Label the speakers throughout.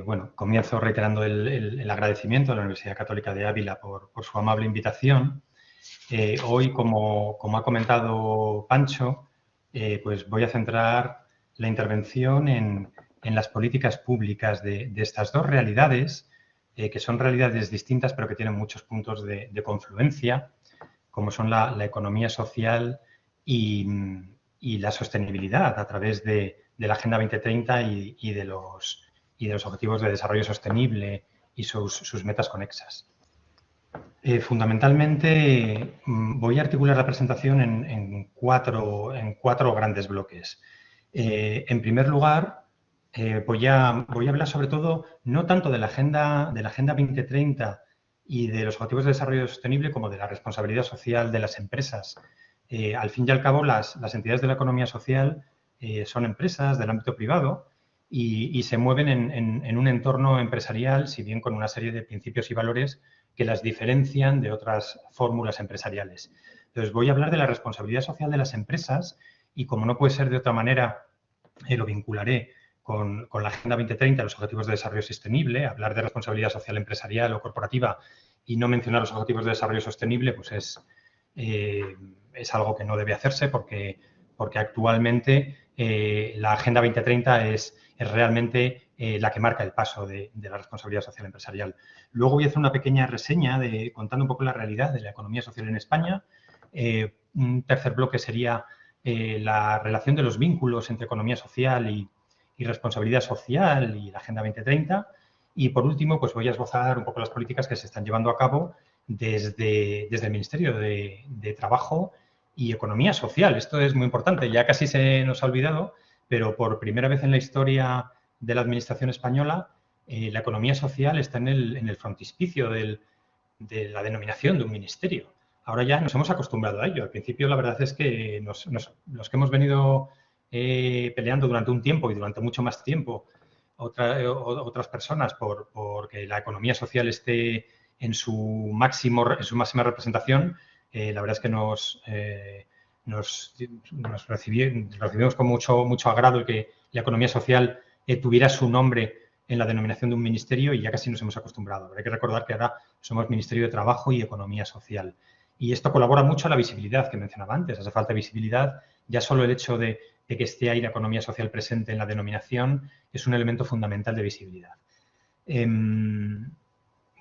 Speaker 1: Bueno, comienzo reiterando el agradecimiento a la Universidad Católica de Ávila por su amable invitación. Hoy, como ha comentado Pancho, pues voy a centrar la intervención en las políticas públicas de estas dos realidades, que son realidades distintas pero que tienen muchos puntos de confluencia, como son la economía social y la sostenibilidad a través de la Agenda 2030 y de los Objetivos de Desarrollo Sostenible y sus metas conexas. Fundamentalmente voy a articular la presentación en cuatro grandes bloques. En primer lugar, voy a hablar sobre todo no tanto de la Agenda 2030 y de los Objetivos de Desarrollo Sostenible como de la responsabilidad social de las empresas. Al fin y al cabo, las entidades de la economía social son empresas del ámbito privado y se mueven en un entorno empresarial, si bien con una serie de principios y valores que las diferencian de otras fórmulas empresariales. Entonces, voy a hablar de la responsabilidad social de las empresas y, como no puede ser de otra manera, lo vincularé con la Agenda 2030, los Objetivos de Desarrollo Sostenible. Hablar de responsabilidad social empresarial o corporativa y no mencionar los Objetivos de Desarrollo Sostenible, pues es algo que no debe hacerse porque actualmente la Agenda 2030 es realmente la que marca el paso de la responsabilidad social empresarial. Luego voy a hacer una pequeña reseña contando un poco la realidad de la economía social en España. Un tercer bloque sería la relación de los vínculos entre economía social y responsabilidad social y la Agenda 2030. Y, por último, pues voy a esbozar un poco las políticas que se están llevando a cabo desde el Ministerio de Trabajo y Economía Social. Esto es muy importante, ya casi se nos ha olvidado, pero por primera vez en la historia de la Administración española, la economía social está en el frontispicio de la denominación de un ministerio. Ahora ya nos hemos acostumbrado a ello. Al principio, la verdad es que los que hemos venido peleando durante un tiempo y durante mucho más tiempo, otras personas, porque la economía social esté en su máxima representación, la verdad es que nos recibimos con mucho agrado el que la economía social tuviera su nombre en la denominación de un ministerio y ya casi nos hemos acostumbrado. Hay que recordar que ahora somos Ministerio de Trabajo y Economía Social. Y esto colabora mucho a la visibilidad que mencionaba antes. Hace falta visibilidad. Ya solo el hecho de que esté ahí la economía social presente en la denominación es un elemento fundamental de visibilidad.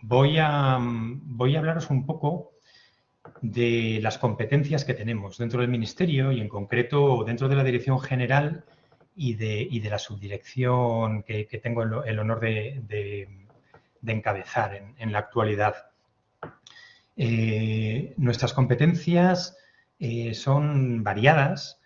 Speaker 1: Voy a hablaros un poco de las competencias que tenemos dentro del Ministerio y, en concreto, dentro de la Dirección General y de la subdirección que tengo el honor de encabezar en la actualidad. Nuestras competencias son variadas.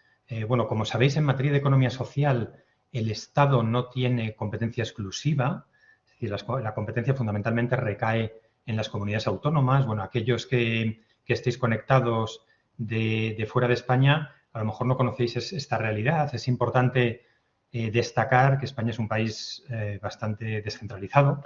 Speaker 1: Bueno, como sabéis, en materia de economía social, el Estado no tiene competencia exclusiva. Es decir, la competencia fundamentalmente recae en las comunidades autónomas. Bueno, aquellos que estéis conectados de fuera de España, a lo mejor no conocéis esta realidad. Es importante destacar que España es un país bastante descentralizado.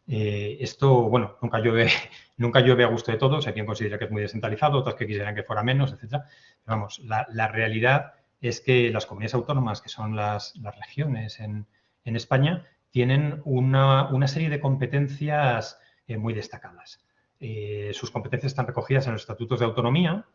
Speaker 1: Esto, bueno, nunca llueve a gusto de todos. Hay quien considera que es muy descentralizado, otros que quisieran que fuera menos, etcétera. Pero vamos, la realidad es que las comunidades autónomas, que son las regiones en España, tienen una serie de competencias muy destacadas. Sus competencias están recogidas en los estatutos de autonomía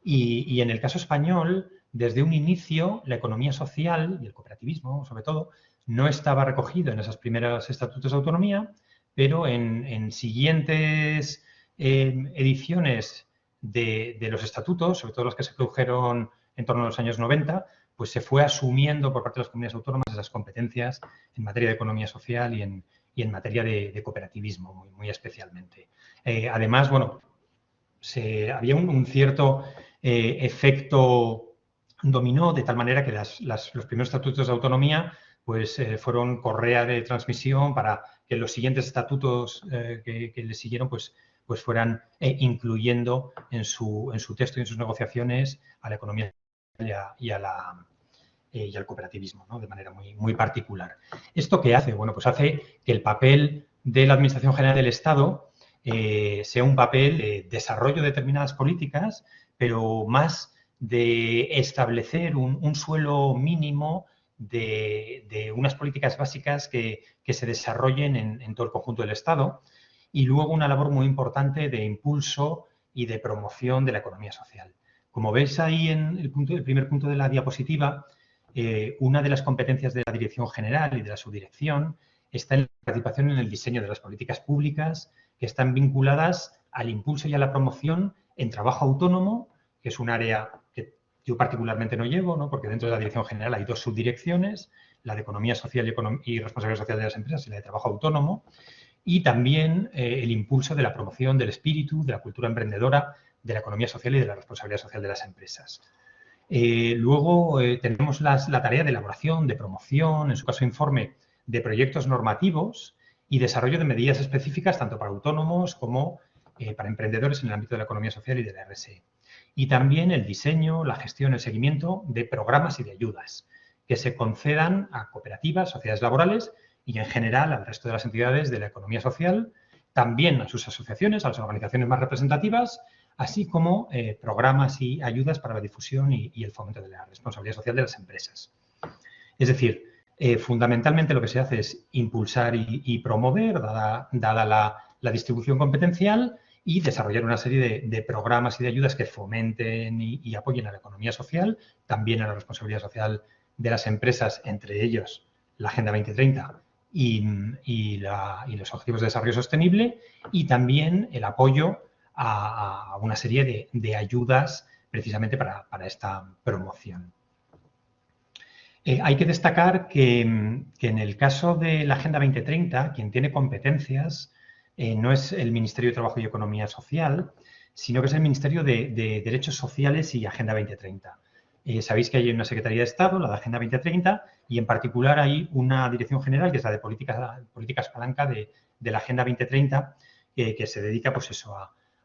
Speaker 1: y en el caso español, desde un inicio, la economía social y el cooperativismo, sobre todo, no estaba recogido en esos primeros estatutos de autonomía, pero en siguientes ediciones de los estatutos, sobre todo los que se produjeron en torno a los años 90, pues se fue asumiendo por parte de las comunidades autónomas esas competencias en materia de economía social y en materia de cooperativismo, muy especialmente. Además, bueno, había un cierto efecto dominó, de tal manera que los primeros estatutos de autonomía pues fueron correa de transmisión para que los siguientes estatutos que le siguieron pues fueran incluyendo en su texto y en sus negociaciones a la economía y al cooperativismo, ¿no? De manera muy particular. ¿Esto qué hace? Bueno, pues hace que el papel de la Administración General del Estado sea un papel de desarrollo de determinadas políticas, pero más de establecer un suelo mínimo de unas políticas básicas que se desarrollen en todo el conjunto del Estado, y luego una labor muy importante de impulso y de promoción de la economía social. Como ves ahí en el primer punto de la diapositiva, una de las competencias de la Dirección General y de la Subdirección está en la participación en el diseño de las políticas públicas que están vinculadas al impulso y a la promoción en trabajo autónomo, que es un área que yo particularmente no llevo, ¿no? Porque dentro de la Dirección General hay dos subdirecciones, la de Economía Social y Responsabilidad Social de las Empresas y la de Trabajo Autónomo, y también el impulso de la promoción del espíritu, de la cultura emprendedora, de la economía social y de la responsabilidad social de las empresas. Luego tenemos la tarea de elaboración, de promoción, en su caso informe, de proyectos normativos y desarrollo de medidas específicas tanto para autónomos como para emprendedores en el ámbito de la economía social y de la RSE. Y también el diseño, la gestión, el seguimiento de programas y de ayudas que se concedan a cooperativas, sociedades laborales y en general al resto de las entidades de la economía social, también a sus asociaciones, a las organizaciones más representativas, así como programas y ayudas para la difusión y el fomento de la responsabilidad social de las empresas. Es decir, fundamentalmente lo que se hace es impulsar y promover, dada la distribución competencial, y desarrollar una serie de programas y de ayudas que fomenten y apoyen a la economía social, también a la responsabilidad social de las empresas, entre ellos la Agenda 2030 y los Objetivos de Desarrollo Sostenible, y también el apoyo a una serie de ayudas precisamente para esta promoción. Hay que destacar que en el caso de la Agenda 2030, quien tiene competencias no es el Ministerio de Trabajo y Economía Social, sino que es el Ministerio de Derechos Sociales y Agenda 2030. Sabéis que hay una Secretaría de Estado, la de Agenda 2030, y en particular hay una Dirección General, que es la de Políticas Palanca de la Agenda 2030, que se dedica pues eso,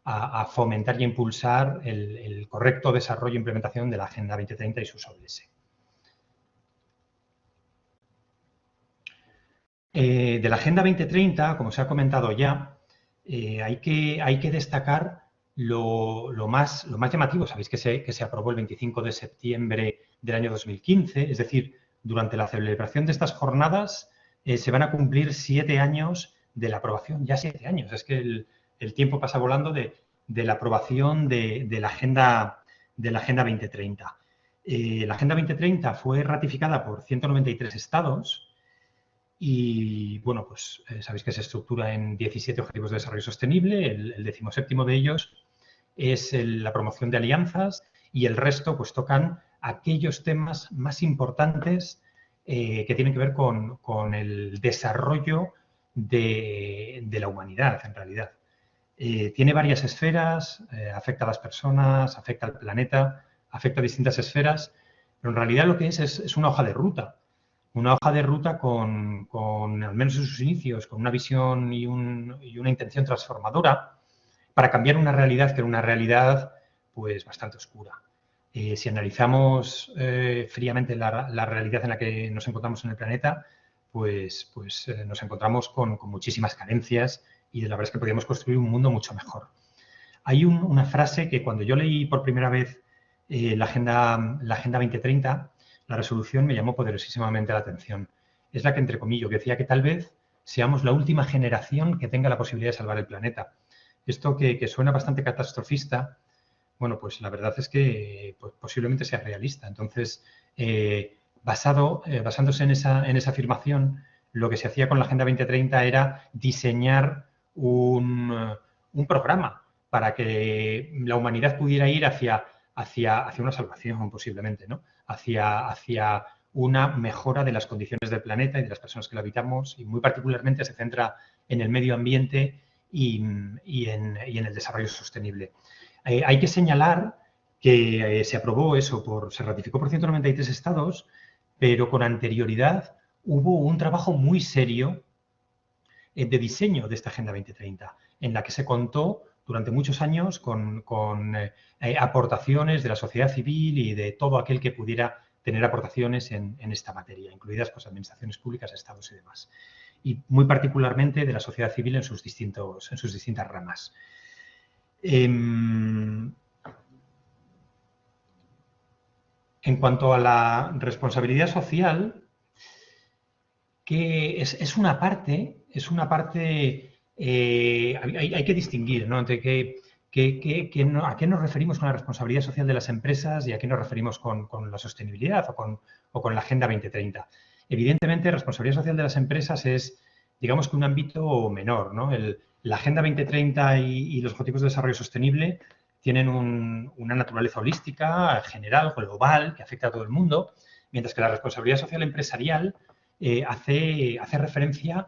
Speaker 1: a fomentar y a impulsar el correcto desarrollo e implementación de la Agenda 2030 y sus ODS. De la Agenda 2030, como se ha comentado ya, hay que destacar lo más llamativo. Sabéis que se aprobó el 25 de septiembre del año 2015, es decir, durante la celebración de estas jornadas se van a cumplir 7 años de la aprobación, ya 7 años. Es que el tiempo pasa volando de la aprobación de la Agenda 2030. La Agenda 2030 fue ratificada por 193 estados. Y, bueno, pues sabéis que se estructura en 17 Objetivos de Desarrollo Sostenible, el 17º de ellos es la promoción de alianzas, y el resto pues tocan aquellos temas más importantes que tienen que ver con el desarrollo de la humanidad, en realidad. Tiene varias esferas, afecta a las personas, afecta al planeta, afecta a distintas esferas, pero en realidad lo que es una hoja de ruta. Una hoja de ruta con, al menos en sus inicios, con una visión y una intención transformadora para cambiar una realidad que era una realidad pues bastante oscura. Si analizamos fríamente la realidad en la que nos encontramos en el planeta, pues nos encontramos con muchísimas carencias, y la verdad es que podríamos construir un mundo mucho mejor. Hay una frase que cuando yo leí por primera vez la Agenda 2030, la resolución me llamó poderosísimamente la atención. Es la que, entre comillas, que decía que tal vez seamos la última generación que tenga la posibilidad de salvar el planeta. Esto que suena bastante catastrofista, bueno, pues la verdad es que pues, posiblemente sea realista. Entonces, basándose en esa afirmación, lo que se hacía con la Agenda 2030 era diseñar un programa para que la humanidad pudiera ir hacia una salvación, posiblemente, ¿no? Hacia una mejora de las condiciones del planeta y de las personas que lo habitamos, y muy particularmente se centra en el medio ambiente y en el desarrollo sostenible. Hay que señalar que se aprobó eso, se ratificó por 193 estados, pero con anterioridad hubo un trabajo muy serio de diseño de esta Agenda 2030, en la que se contó durante muchos años con aportaciones de la sociedad civil y de todo aquel que pudiera tener aportaciones en esta materia, incluidas pues, administraciones públicas, estados y demás. Y muy particularmente de la sociedad civil en sus distintas ramas. En cuanto a la responsabilidad social, que es una parte, hay que distinguir, ¿no?, entre a qué nos referimos con la responsabilidad social de las empresas y a qué nos referimos con la sostenibilidad o con la Agenda 2030. Evidentemente, responsabilidad social de las empresas es, digamos, que un ámbito menor, ¿no? La Agenda 2030 y los Objetivos de Desarrollo Sostenible tienen una naturaleza holística, general, global, que afecta a todo el mundo, mientras que la responsabilidad social empresarial hace referencia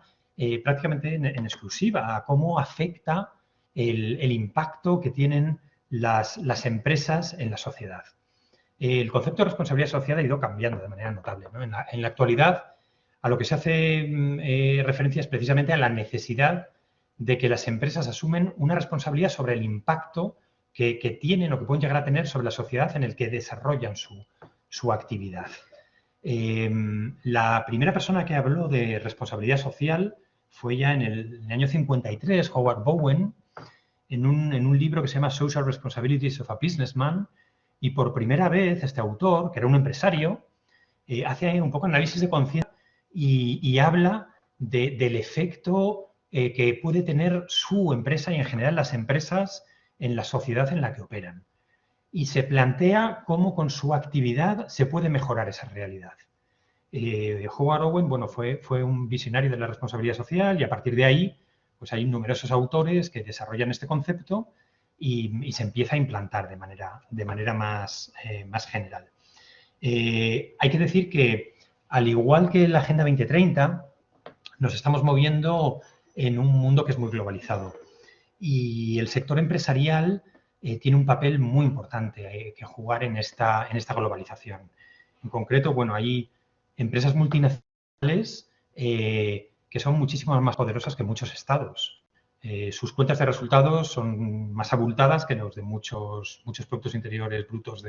Speaker 1: prácticamente en exclusiva a cómo afecta el impacto que tienen las empresas en la sociedad. El concepto de responsabilidad social ha ido cambiando de manera notable, ¿no? En la actualidad, a lo que se hace referencia es precisamente a la necesidad de que las empresas asumen una responsabilidad sobre el impacto que tienen o que pueden llegar a tener sobre la sociedad en el que desarrollan su actividad. La primera persona que habló de responsabilidad social fue ya en el año 53, Howard Bowen, en un libro que se llama Social Responsibilities of a Businessman, y por primera vez este autor, que era un empresario, hace un poco análisis de conciencia y habla del efecto que puede tener su empresa y en general las empresas en la sociedad en la que operan. Y se plantea cómo con su actividad se puede mejorar esa realidad. Howard Owen, bueno, fue un visionario de la responsabilidad social y a partir de ahí pues hay numerosos autores que desarrollan este concepto y se empieza a implantar de manera más general. Hay que decir que, al igual que la Agenda 2030, nos estamos moviendo en un mundo que es muy globalizado y el sector empresarial tiene un papel muy importante que jugar en esta globalización. En concreto, bueno, hay empresas multinacionales que son muchísimo más poderosas que muchos estados. Sus cuentas de resultados son más abultadas que los de muchos productos interiores brutos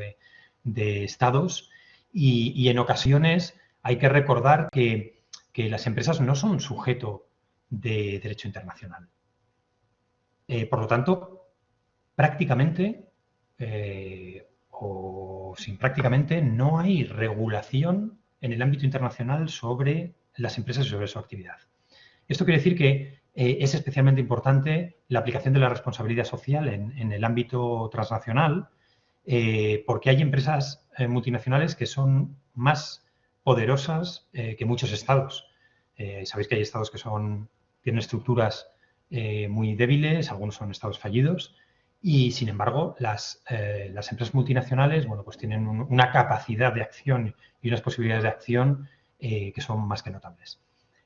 Speaker 1: de estados y en ocasiones hay que recordar que las empresas no son sujeto de derecho internacional. Por lo tanto, prácticamente no hay regulación en el ámbito internacional sobre las empresas y sobre su actividad. Esto quiere decir que es especialmente importante la aplicación de la responsabilidad social en el ámbito transnacional, porque hay empresas multinacionales que son más poderosas que muchos estados. Sabéis que hay estados que tienen estructuras muy débiles, algunos son estados fallidos, y sin embargo las empresas multinacionales, bueno, pues tienen una capacidad de acción y unas posibilidades de acción que son más que notables.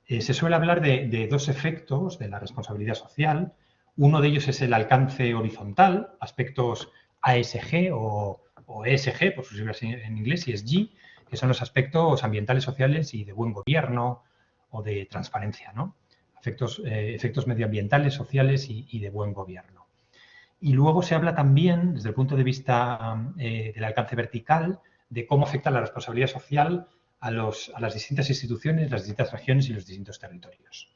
Speaker 1: Se suele hablar de dos efectos de la responsabilidad social. Uno de ellos es el alcance horizontal, aspectos ASG o ESG, por sus siglas en inglés, y ESG, que son los aspectos ambientales, sociales y de buen gobierno o de transparencia, ¿no? Efectos medioambientales, sociales y de buen gobierno. Y luego se habla también, desde el punto de vista del alcance vertical, de cómo afecta la responsabilidad social a las distintas instituciones, las distintas regiones y los distintos territorios.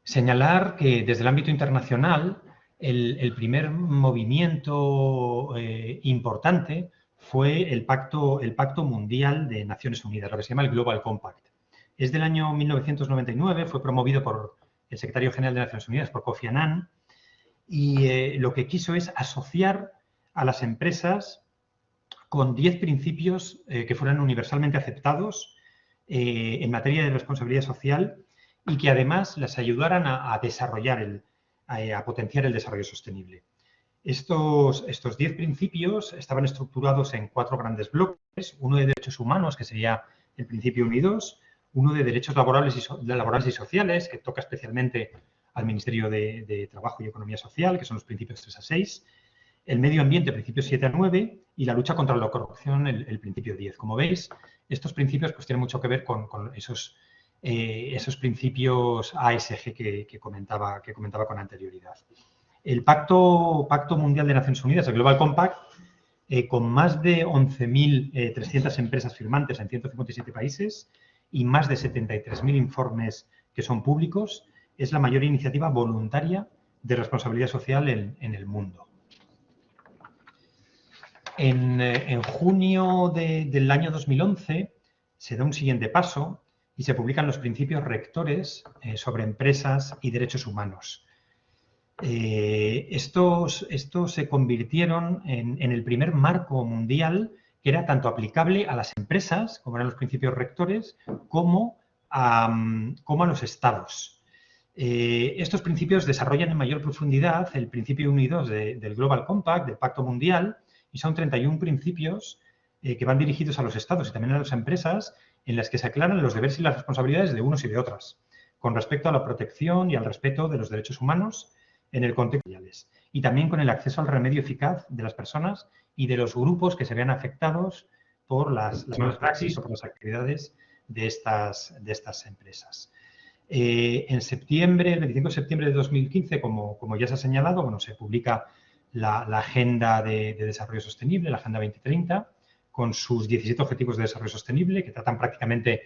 Speaker 1: Señalar que desde el ámbito internacional el primer movimiento importante fue el Pacto Mundial de Naciones Unidas, lo que se llama el Global Compact. Es del año 1999, fue promovido por el secretario general de Naciones Unidas, por Kofi Annan, y lo que quiso es asociar a las empresas con 10 principios que fueran universalmente aceptados en materia de responsabilidad social y que además las ayudaran a desarrollar, a potenciar el desarrollo sostenible. Estos 10 principios estaban estructurados en 4 grandes bloques, uno de derechos humanos, que sería el principio 1 y 2, uno de derechos laborales y sociales, que toca especialmente al Ministerio de Trabajo y Economía Social, que son los principios 3 a 6, el medio ambiente, principios 7 a 9, y la lucha contra la corrupción, el principio 10. Como veis, estos principios pues, tienen mucho que ver con esos principios ASG que comentaba con anterioridad. El Pacto Mundial de Naciones Unidas, el Global Compact, con más de 11.300 empresas firmantes en 157 países y más de 73.000 informes que son públicos, es la mayor iniciativa voluntaria de responsabilidad social en el mundo. En junio del año 2011 se da un siguiente paso y se publican los principios rectores sobre empresas y derechos humanos. Estos se convirtieron en el primer marco mundial que era tanto aplicable a las empresas, como eran los principios rectores, como a los estados. Estos principios desarrollan en mayor profundidad el principio 1 y 2 del Global Compact, del Pacto Mundial, y son 31 principios que van dirigidos a los estados y también a las empresas, en las que se aclaran los deberes y las responsabilidades de unos y de otras, con respecto a la protección y al respeto de los derechos humanos en el contexto y también con el acceso al remedio eficaz de las personas y de los grupos que se vean afectados por las malas praxis o por las actividades de estas empresas. En septiembre, el 25 de septiembre de 2015, como ya se ha señalado, bueno, se publica la Agenda de Desarrollo Sostenible, la Agenda 2030, con sus 17 Objetivos de Desarrollo Sostenible, que tratan prácticamente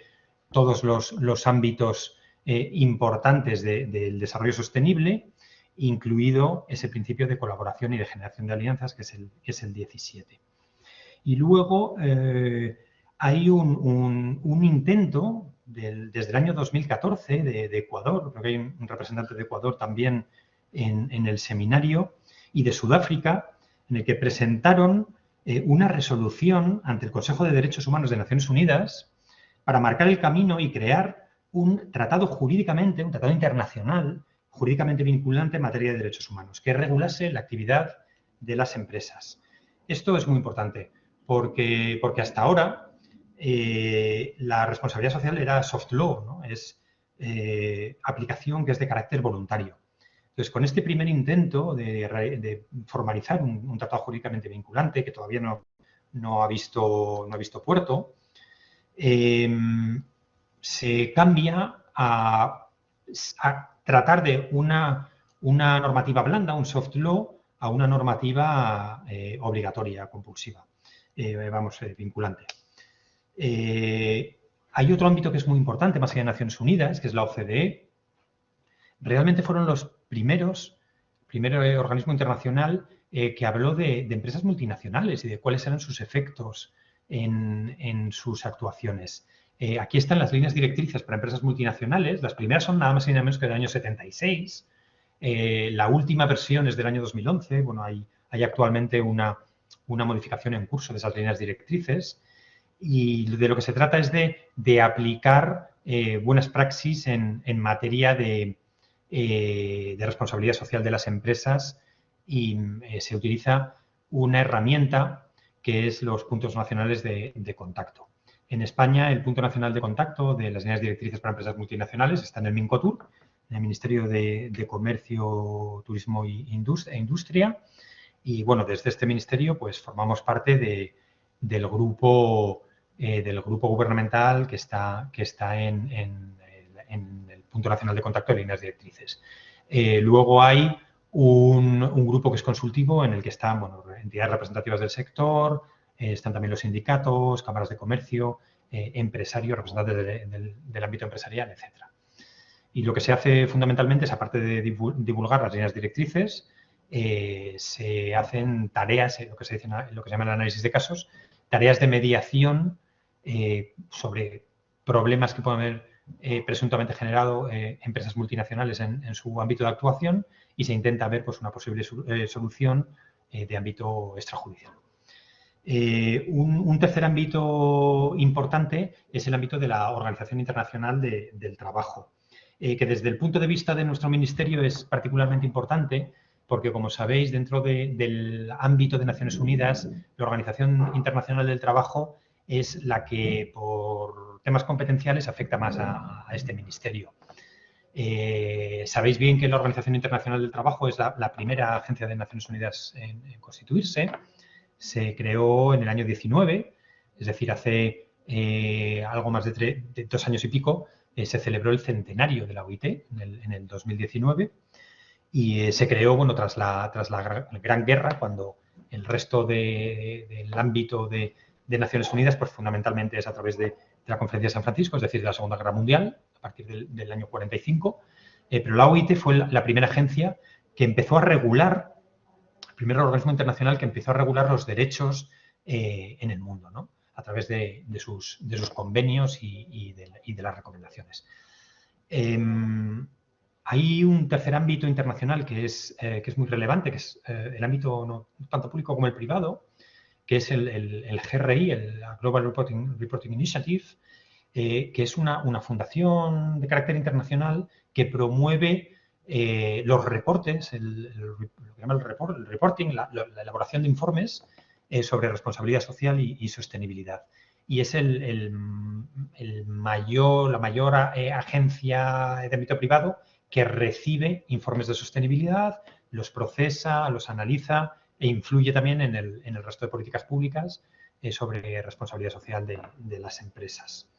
Speaker 1: todos los ámbitos importantes del desarrollo sostenible, incluido ese principio de colaboración y de generación de alianzas, que es el 17. Y luego hay un intento desde el año 2014 de Ecuador, creo que hay un representante de Ecuador también en el seminario, y de Sudáfrica, en el que presentaron una resolución ante el Consejo de Derechos Humanos de Naciones Unidas para marcar el camino y crear un tratado un tratado internacional, jurídicamente vinculante en materia de derechos humanos, que regulase la actividad de las empresas. Esto es muy importante porque hasta ahora la responsabilidad social era soft law, ¿no? Es aplicación que es de carácter voluntario. Entonces, con este primer intento de formalizar un tratado jurídicamente vinculante, que todavía no ha visto puerto, se cambia a tratar de una normativa blanda, un soft law, a una normativa obligatoria, compulsiva, vinculante. Hay otro ámbito que es muy importante, más allá de Naciones Unidas, que es la OCDE. Realmente fueron los primeros organismo internacional que habló de empresas multinacionales y de cuáles eran sus efectos en sus actuaciones. Aquí están las líneas directrices para empresas multinacionales. Las primeras son nada más y nada menos que del año 76. La última versión es del año 2011. Bueno, hay actualmente una modificación en curso de esas líneas directrices. Y de lo que se trata es de aplicar buenas praxis en materia de responsabilidad social de las empresas, y se utiliza una herramienta que es los puntos nacionales de contacto. En España, el punto nacional de contacto de las líneas directrices para empresas multinacionales está en el MINCOTUR, en el Ministerio de Comercio, Turismo e Industria. Y, bueno, desde este ministerio pues formamos parte del grupo gubernamental que está en el punto nacional de contacto de líneas directrices. Luego hay un grupo que es consultivo, en el que están, bueno, entidades representativas del sector, están también los sindicatos, cámaras de comercio, empresarios, representantes del ámbito empresarial, etc. Y lo que se hace fundamentalmente es, aparte de divulgar las líneas directrices, se hacen tareas, lo que se llama el análisis de casos, tareas de mediación sobre problemas que pueden haber presuntamente generado empresas multinacionales en su ámbito de actuación, y se intenta ver pues una posible solución de ámbito extrajudicial. Un tercer ámbito importante es el ámbito de la Organización Internacional del Trabajo, que desde el punto de vista de nuestro ministerio es particularmente importante porque, como sabéis, dentro del ámbito de Naciones Unidas, la Organización Internacional del Trabajo es la que, por temas competenciales, afecta más a este ministerio. Sabéis bien que la Organización Internacional del Trabajo es la primera agencia de Naciones Unidas en constituirse. Se creó en el año 19, es decir, hace algo más de 2 años y pico, se celebró el centenario de la OIT en el 2019, y se creó, bueno, tras la Gran Guerra, cuando el resto del ámbito de Naciones Unidas, pues fundamentalmente es a través de la Conferencia de San Francisco, es decir, de la Segunda Guerra Mundial, a partir del año 45, pero la OIT fue la primera agencia que empezó a regular, el primer organismo internacional que empezó a regular los derechos en el mundo, ¿no? a través de sus convenios y de las recomendaciones. Hay un tercer ámbito internacional que es muy relevante, que es el ámbito no tanto público como el privado, que es el GRI, el Global Reporting Initiative, que es una fundación de carácter internacional que promueve los reportes, lo que llama el reporting, la elaboración de informes sobre responsabilidad social y sostenibilidad. Y es la mayor agencia de ámbito privado que recibe informes de sostenibilidad, los procesa, los analiza e influye también en el resto de políticas públicas sobre responsabilidad social de las empresas.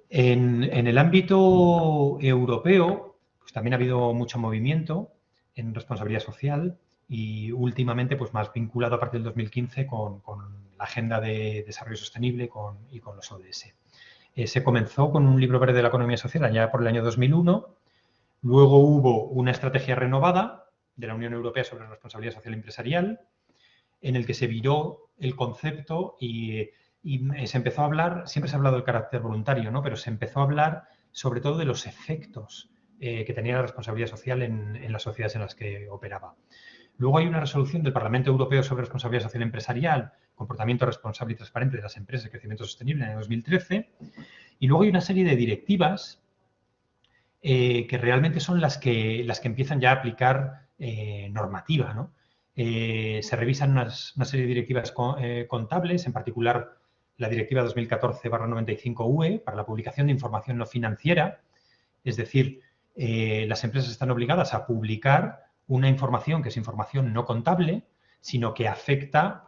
Speaker 1: En el ámbito europeo, pues también ha habido mucho movimiento en responsabilidad social y últimamente pues más vinculado a partir del 2015 con la Agenda de Desarrollo Sostenible y con los ODS. Se comenzó con un libro verde de la economía social allá por el año 2001, luego hubo una estrategia renovada de la Unión Europea sobre responsabilidad social empresarial, en el que se viró el concepto y se empezó a hablar, siempre se ha hablado del carácter voluntario, ¿no? Pero se empezó a hablar sobre todo de los efectos que tenía la responsabilidad social en las sociedades en las que operaba. Luego hay una resolución del Parlamento Europeo sobre responsabilidad social empresarial, comportamiento responsable y transparente de las empresas y crecimiento sostenible en el 2013. Y luego hay una serie de directivas que realmente son las que empiezan ya a aplicar normativa, ¿no? Se revisan una serie de directivas contables, en particular la Directiva 2014/95/UE para la publicación de información no financiera, es decir, las empresas están obligadas a publicar una información que es información no contable, sino que afecta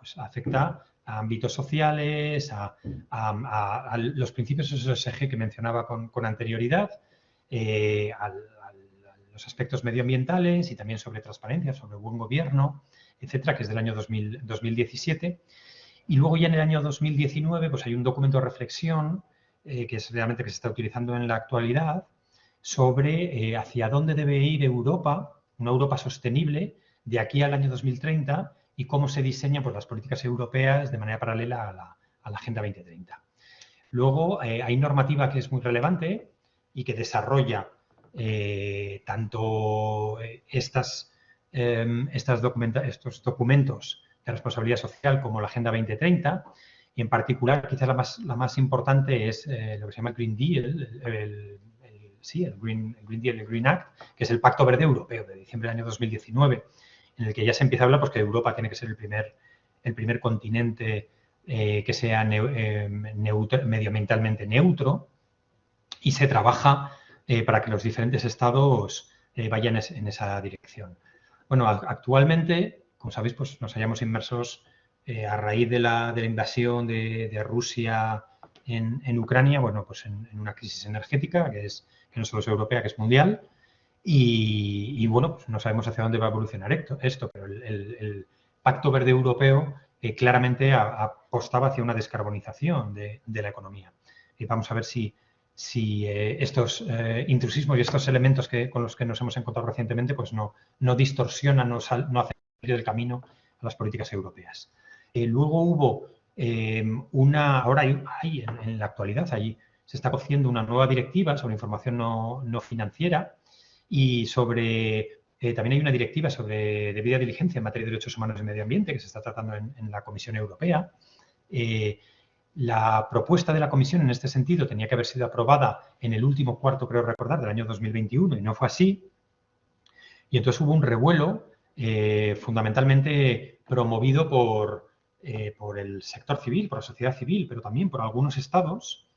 Speaker 1: a ámbitos sociales, a los principios SSG que mencionaba con anterioridad, a los aspectos medioambientales y también sobre transparencia, sobre buen gobierno, etcétera, que es del año 2017. Y luego ya en el año 2019 pues hay un documento de reflexión que es realmente que se está utilizando en la actualidad sobre hacia dónde debe ir Europa, una Europa sostenible, de aquí al año 2030 y cómo se diseñan pues, las políticas europeas de manera paralela a la Agenda 2030. Luego hay normativa que es muy relevante y que desarrolla tanto estos documentos de responsabilidad social como la Agenda 2030 y en particular quizás la más importante es lo que se llama el Green Deal, el Green Deal, el Green Act, que es el Pacto Verde Europeo de diciembre del año 2019, en el que ya se empieza a hablar pues, que Europa tiene que ser el primer continente que sea medioambientalmente neutro y se trabaja para que los diferentes estados vayan en esa dirección. Bueno, actualmente, como sabéis, pues nos hallamos inmersos a raíz de la invasión de Rusia en Ucrania, bueno, pues en una crisis energética que no solo es europea, que es mundial. Y bueno, pues no sabemos hacia dónde va a evolucionar esto, pero el Pacto Verde Europeo claramente apostaba hacia una descarbonización de la economía. Y vamos a ver si estos intrusismos y estos elementos con los que nos hemos encontrado recientemente pues no distorsionan, no hacen salir del camino a las políticas europeas. Luego hubo ahora hay en la actualidad, allí se está cociendo una nueva directiva sobre información no financiera y también hay una directiva sobre debida diligencia en materia de derechos humanos y medio ambiente que se está tratando en la Comisión Europea. La propuesta de la Comisión en este sentido tenía que haber sido aprobada en el último cuarto, creo recordar, del año 2021 y no fue así. Y entonces hubo un revuelo fundamentalmente promovido por el sector civil, por la sociedad civil, pero también por algunos estados,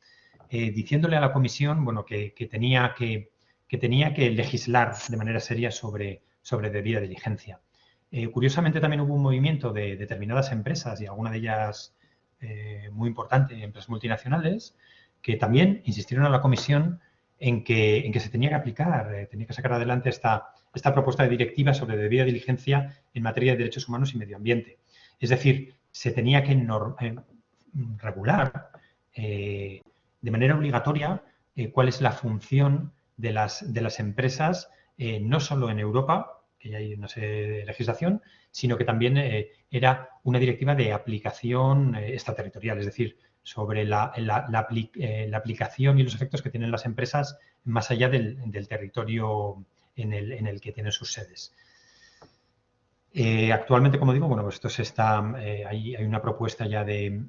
Speaker 1: diciéndole a la Comisión bueno, que tenía que legislar de manera seria sobre debida diligencia. Curiosamente también hubo un movimiento de determinadas empresas y alguna de ellas muy importante, empresas multinacionales, que también insistieron a la Comisión en que se tenía que aplicar, tenía que sacar adelante esta propuesta de directiva sobre debida diligencia en materia de derechos humanos y medio ambiente. Es decir, se tenía que regular de manera obligatoria cuál es la función de las empresas, no solo en Europa, que ya hay una serie de legislación, sino que también era una directiva de aplicación extraterritorial, es decir, sobre la aplicación y los efectos que tienen las empresas más allá del territorio en el que tienen sus sedes. Actualmente, como digo, bueno, pues esto hay una propuesta ya de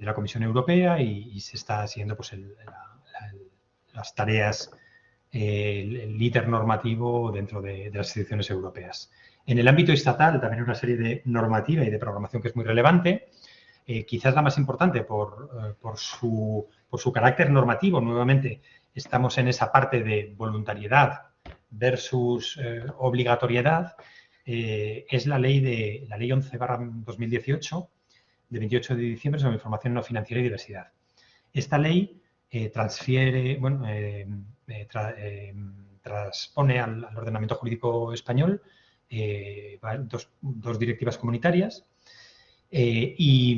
Speaker 1: la Comisión Europea y se está siguiendo pues, las tareas, el líder normativo dentro de las instituciones europeas. En el ámbito estatal también hay una serie de normativa y de programación que es muy relevante. Quizás la más importante por su carácter normativo. Nuevamente, estamos en esa parte de voluntariedad versus obligatoriedad. Es la ley 11/2018, de 28 de diciembre, sobre información no financiera y diversidad. Esta ley transpone al ordenamiento jurídico español dos directivas comunitarias y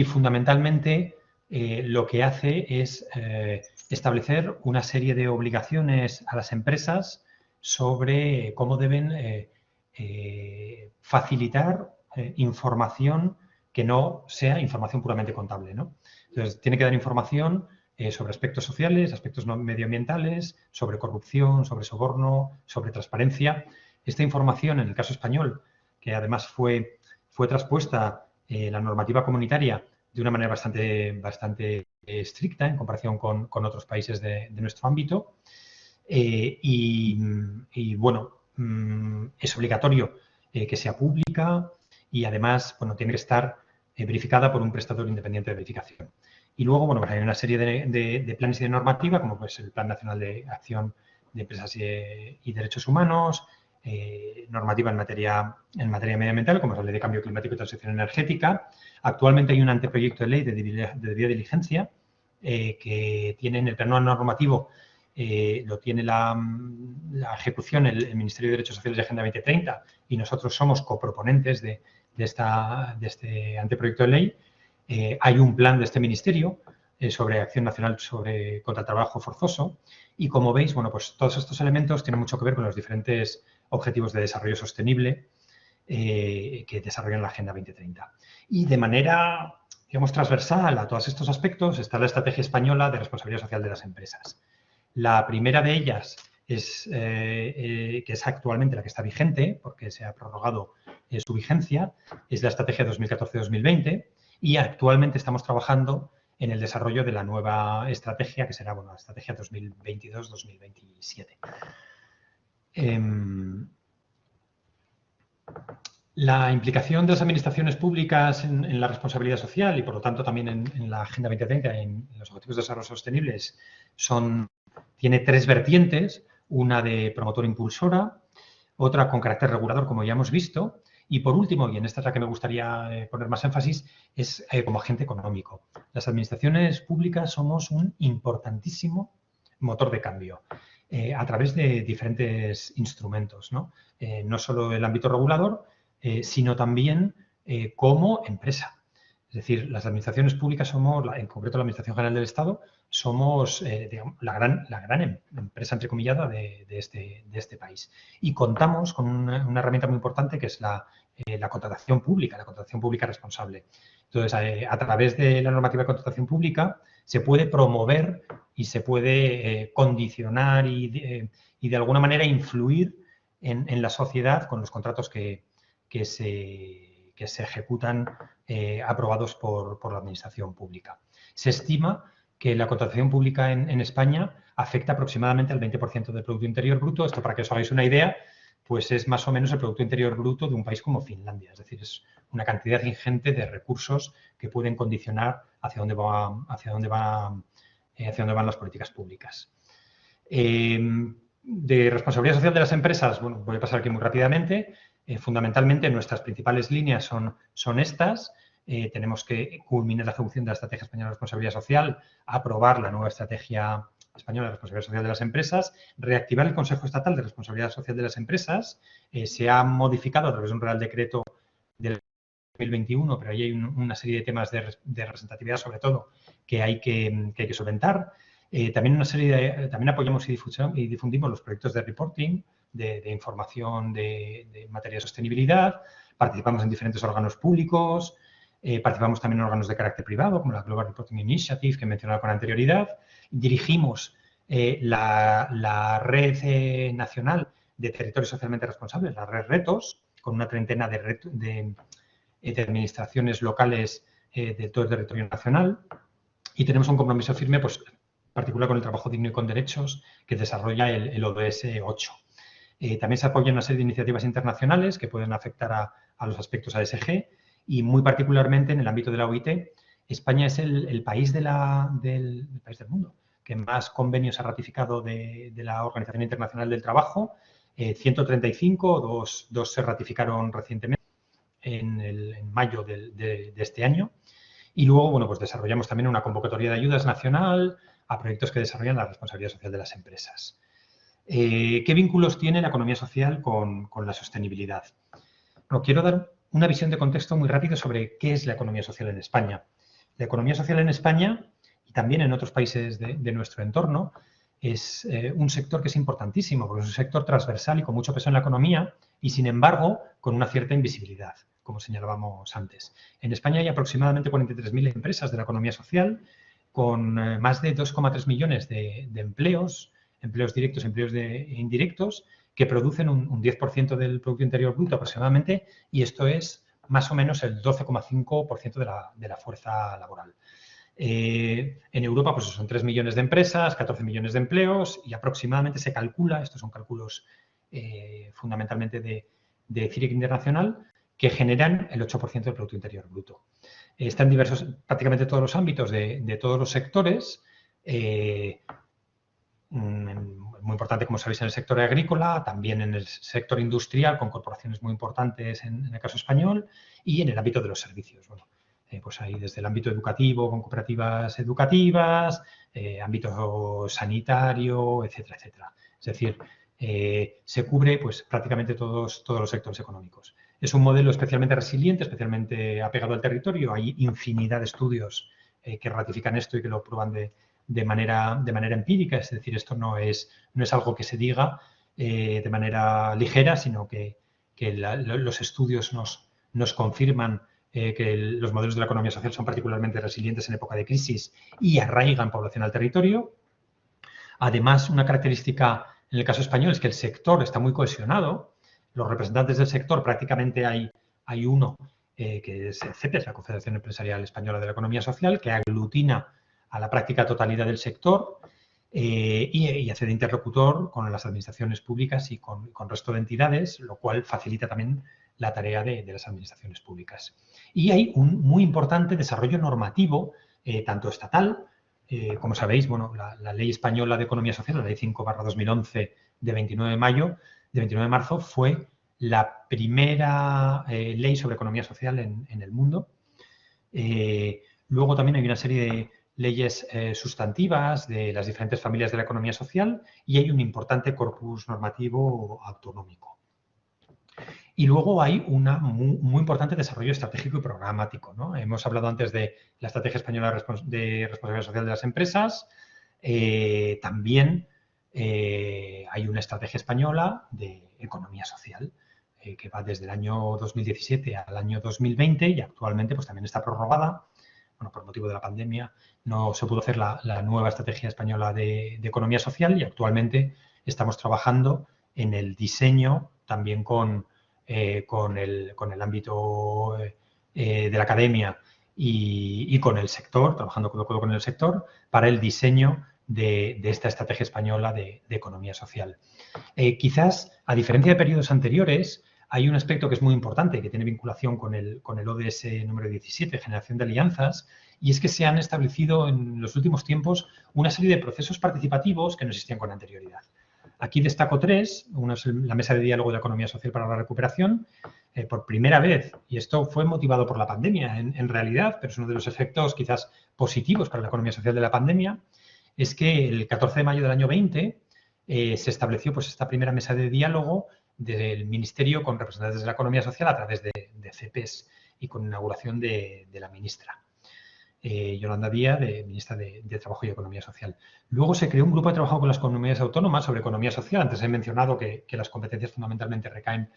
Speaker 1: fundamentalmente lo que hace es establecer una serie de obligaciones a las empresas sobre cómo deben facilitar información que no sea información puramente contable, ¿no? Entonces, tiene que dar información sobre aspectos sociales, aspectos medioambientales, sobre corrupción, sobre soborno, sobre transparencia. Esta información, en el caso español, que además fue traspuesta la normativa comunitaria de una manera bastante estricta en comparación con otros países de nuestro ámbito. Bueno, es obligatorio que sea pública y además, bueno, tiene que estar verificada por un prestador independiente de verificación. Y luego, bueno, pues hay una serie de planes y de normativa, como pues el Plan Nacional de Acción de Empresas y Derechos Humanos, normativa en materia medioambiental, como es la Ley de Cambio Climático y Transición Energética. Actualmente hay un anteproyecto de ley de debida diligencia que tiene en el plano normativo, lo tiene la ejecución el Ministerio de Derechos Sociales y Agenda 2030 y nosotros somos coproponentes de este anteproyecto de ley. Hay un plan de este ministerio sobre acción nacional contra el trabajo forzoso y, como veis, bueno, pues todos estos elementos tienen mucho que ver con los diferentes objetivos de desarrollo sostenible que desarrollan la Agenda 2030. Y de manera, digamos, transversal a todos estos aspectos está la Estrategia Española de Responsabilidad Social de las Empresas. La primera de ellas que es actualmente la que está vigente, porque se ha prorrogado su vigencia, es la Estrategia 2014-2020 y actualmente estamos trabajando en el desarrollo de la nueva estrategia, que será, bueno, la Estrategia 2022-2027. La implicación de las administraciones públicas en la responsabilidad social y, por lo tanto, también en la Agenda 2030, en los Objetivos de Desarrollo Sostenibles, tiene tres vertientes, una de promotora impulsora, otra con carácter regulador, como ya hemos visto, y por último, y en esta es la que me gustaría poner más énfasis, es como agente económico. Las administraciones públicas somos un importantísimo motor de cambio a través de diferentes instrumentos, ¿no? No solo el ámbito regulador, sino también como empresa. Es decir, las administraciones públicas somos, en concreto la Administración General del Estado, somos digamos, la gran empresa entrecomillada de este país. Y contamos con una herramienta muy importante que es la contratación pública responsable. Entonces, a través de la normativa de contratación pública se puede promover y se puede condicionar y de alguna manera influir en la sociedad con los contratos que se ejecutan aprobados por la administración pública. Se estima que la contratación pública en España afecta aproximadamente al 20% del Producto Interior Bruto. Esto, para que os hagáis una idea, pues es más o menos el Producto Interior Bruto de un país como Finlandia. Es decir, es una cantidad ingente de recursos que pueden condicionar hacia dónde van las políticas públicas. De responsabilidad social de las empresas, bueno, voy a pasar aquí muy rápidamente. Fundamentalmente, nuestras principales líneas son estas. Tenemos que culminar la ejecución de la Estrategia Española de Responsabilidad Social, aprobar la nueva Estrategia Española de Responsabilidad Social de las Empresas, reactivar el Consejo Estatal de Responsabilidad Social de las Empresas. Se ha modificado a través de un Real Decreto del 2021, pero ahí hay una serie de temas de representatividad, sobre todo, que hay que solventar. También apoyamos y difundimos los proyectos de reporting, de información de materia de sostenibilidad. Participamos en diferentes órganos públicos. Participamos también en órganos de carácter privado, como la Global Reporting Initiative, que he mencionado con anterioridad. Dirigimos la red nacional de territorios socialmente responsables, la red Retos, con una treintena de administraciones locales de todo el territorio nacional. Y tenemos un compromiso firme, pues, particular con el trabajo digno y con derechos, que desarrolla el ODS 8. También se apoya una serie de iniciativas internacionales que pueden afectar a los aspectos ASG y, muy particularmente, en el ámbito de la OIT, España es el país del mundo que más convenios ha ratificado de la Organización Internacional del Trabajo. 135, dos se ratificaron recientemente en mayo de este año. Y luego, bueno, pues desarrollamos también una convocatoria de ayudas nacional a proyectos que desarrollan la responsabilidad social de las empresas. ¿Qué vínculos tiene la economía social con la sostenibilidad? Bueno, quiero dar una visión de contexto muy rápido sobre qué es la economía social en España. La economía social en España y también en otros países de nuestro entorno es un sector que es importantísimo, porque es un sector transversal y con mucho peso en la economía y, sin embargo, con una cierta invisibilidad, como señalábamos antes. En España hay aproximadamente 43.000 empresas de la economía social, con más de 2,3 millones de empleos directos y empleos indirectos, que producen un 10% del Producto Interior Bruto aproximadamente, y esto es más o menos el 12,5% de la fuerza laboral. En Europa, pues son 3 millones de empresas, 14 millones de empleos, y aproximadamente se calcula, estos son cálculos fundamentalmente de CIREC Internacional, que generan el 8% del Producto Interior Bruto. Están diversos, prácticamente todos los ámbitos de todos los sectores. Muy importante, como sabéis, en el sector agrícola, también en el sector industrial, con corporaciones muy importantes en el caso español, y en el ámbito de los servicios. Bueno, pues ahí desde el ámbito educativo, con cooperativas educativas, ámbito sanitario, etcétera, etcétera. Es decir, se cubre pues prácticamente todos los sectores económicos. Es un modelo especialmente resiliente, especialmente apegado al territorio. Hay infinidad de estudios que ratifican esto y que lo prueban de manera empírica. Es decir, esto no es algo que se diga de manera ligera, sino que los estudios nos confirman que los modelos de la economía social son particularmente resilientes en época de crisis y arraigan población al territorio. Además, una característica en el caso español es que el sector está muy cohesionado. Los representantes del sector, prácticamente hay uno que es el CEPES, la Confederación Empresarial Española de la Economía Social, que aglutina a la práctica totalidad del sector y hace de interlocutor con las administraciones públicas y con el resto de entidades, lo cual facilita también la tarea de las administraciones públicas. Y hay un muy importante desarrollo normativo, tanto estatal, como sabéis, bueno, la Ley Española de Economía Social, la Ley 5/2011 de 29 de marzo, fue la primera ley sobre economía social en el mundo. Luego también hay una serie de leyes sustantivas de las diferentes familias de la economía social y hay un importante corpus normativo autonómico. Y luego hay un muy importante desarrollo estratégico y programático, ¿no? Hemos hablado antes de la Estrategia Española de Responsabilidad Social de las Empresas. También hay una estrategia española de economía social que va desde el año 2017 al año 2020 y actualmente pues también está prorrogada. Bueno, por motivo de la pandemia no se pudo hacer la nueva estrategia española de economía social y actualmente estamos trabajando en el diseño también con el ámbito de la academia y con el sector, trabajando codo a codo con el sector, para el diseño de esta estrategia española de economía social. Quizás, a diferencia de periodos anteriores, hay un aspecto que es muy importante, que tiene vinculación con el ODS número 17, Generación de Alianzas, y es que se han establecido en los últimos tiempos una serie de procesos participativos que no existían con anterioridad. Aquí destaco tres. Uno es la Mesa de Diálogo de la Economía Social para la Recuperación. Por primera vez, y esto fue motivado por la pandemia en realidad, pero es uno de los efectos quizás positivos para la economía social de la pandemia, es que el 14 de mayo del año 20 se estableció pues esta primera mesa de diálogo del Ministerio con representantes de la economía social a través de CEPES y con inauguración de la ministra. Yolanda Díaz, ministra de Trabajo y Economía Social. Luego se creó un grupo de trabajo con las comunidades autónomas sobre economía social. Antes he mencionado que las competencias fundamentalmente recaen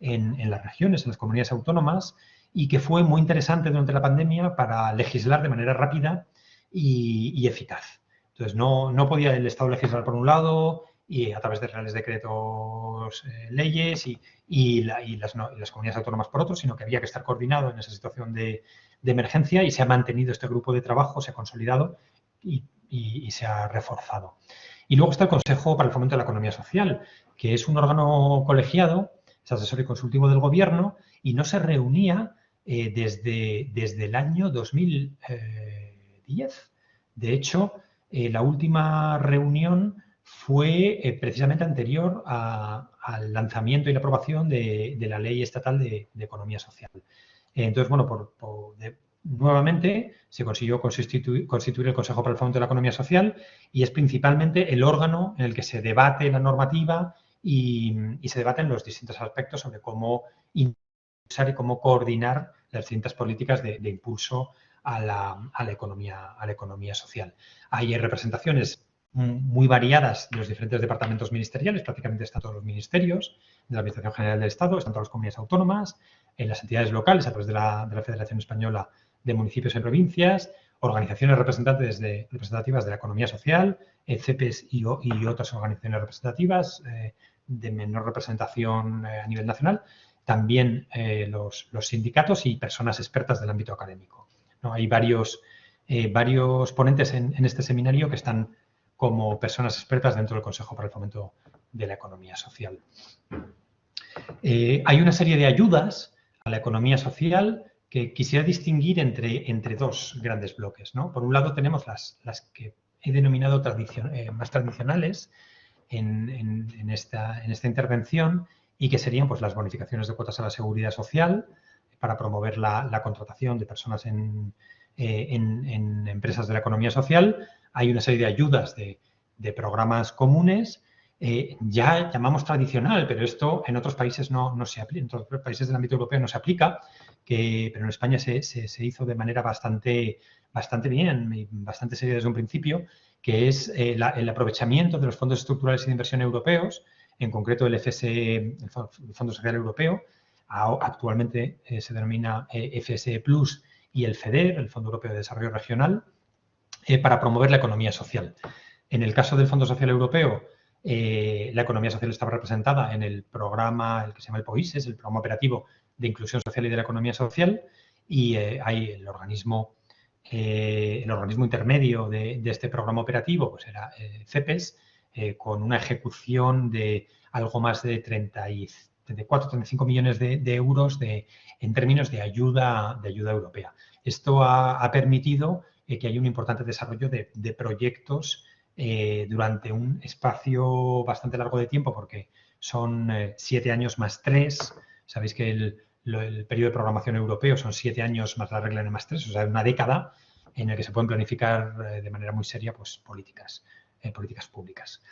Speaker 1: en las regiones, en las comunidades autónomas, y que fue muy interesante durante la pandemia para legislar de manera rápida y eficaz. Entonces, no podía el Estado legislar por un lado y a través de reales decretos, leyes y las comunidades autónomas por otro, sino que había que estar coordinado en esa situación de emergencia, y se ha mantenido este grupo de trabajo, se ha consolidado y se ha reforzado. Y luego está el Consejo para el Fomento de la Economía Social, que es un órgano colegiado, es asesor y consultivo del Gobierno, y no se reunía desde el año 2010. De hecho, la última reunión fue precisamente anterior al lanzamiento y la aprobación de la Ley Estatal de Economía Social. Entonces, bueno, nuevamente se consiguió constituir el Consejo para el Fomento de la Economía Social, y es principalmente el órgano en el que se debate la normativa y se debaten los distintos aspectos sobre cómo impulsar y cómo coordinar las distintas políticas de impulso a la economía social. Hay representaciones muy variadas de los diferentes departamentos ministeriales, prácticamente están todos los ministerios de la Administración General del Estado, están todas las comunidades autónomas, en las entidades locales a través de la Federación Española de Municipios y Provincias, organizaciones representativas de la economía social, CEPES y otras organizaciones representativas de menor representación a nivel nacional, también los sindicatos y personas expertas del ámbito académico, ¿no? Hay varios ponentes en este seminario que están como personas expertas dentro del Consejo para el Fomento de la Economía Social. Hay una serie de ayudas a la economía social que quisiera distinguir entre dos grandes bloques, ¿no? Por un lado tenemos las que he denominado más tradicionales en esta intervención, y que serían pues las bonificaciones de cuotas a la seguridad social para promover la contratación de personas en empresas de la economía social. Hay una serie de ayudas de programas comunes, ya llamamos tradicional, pero esto en otros países no se aplica, en otros países del ámbito europeo no se aplica, pero en España se hizo de manera bastante bien y bastante seria desde un principio, que es el aprovechamiento de los fondos estructurales y de inversión europeos, en concreto el FSE, el Fondo Social Europeo, actualmente se denomina FSE Plus, y el FEDER, el Fondo Europeo de Desarrollo Regional, para promover la economía social. En el caso del Fondo Social Europeo, la economía social estaba representada en el programa, el que se llama el POISES, el Programa Operativo de Inclusión Social y de la Economía Social, y hay el organismo intermedio de este programa operativo, pues era CEPES, con una ejecución de algo más de 34-35 millones de euros en términos de ayuda europea. Esto ha permitido que haya un importante desarrollo de proyectos durante un espacio bastante largo de tiempo, porque son 7 años más 3. Sabéis que el periodo de programación europeo son 7 años más la regla N más 3, o sea, una década en el que se pueden planificar de manera muy seria pues, políticas públicas.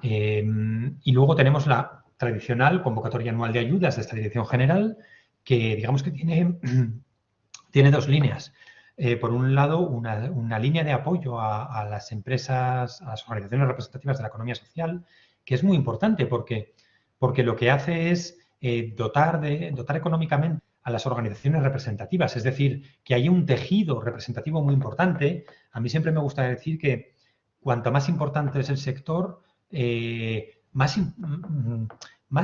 Speaker 1: Y luego tenemos la tradicional convocatoria anual de ayudas de esta Dirección General, que digamos que tiene dos líneas. Por un lado, una línea de apoyo a las empresas, a las organizaciones representativas de la economía social, que es muy importante porque lo que hace es dotar económicamente a las organizaciones representativas, es decir, que haya un tejido representativo muy importante. A mí siempre me gusta decir que cuanto más importante es el sector, más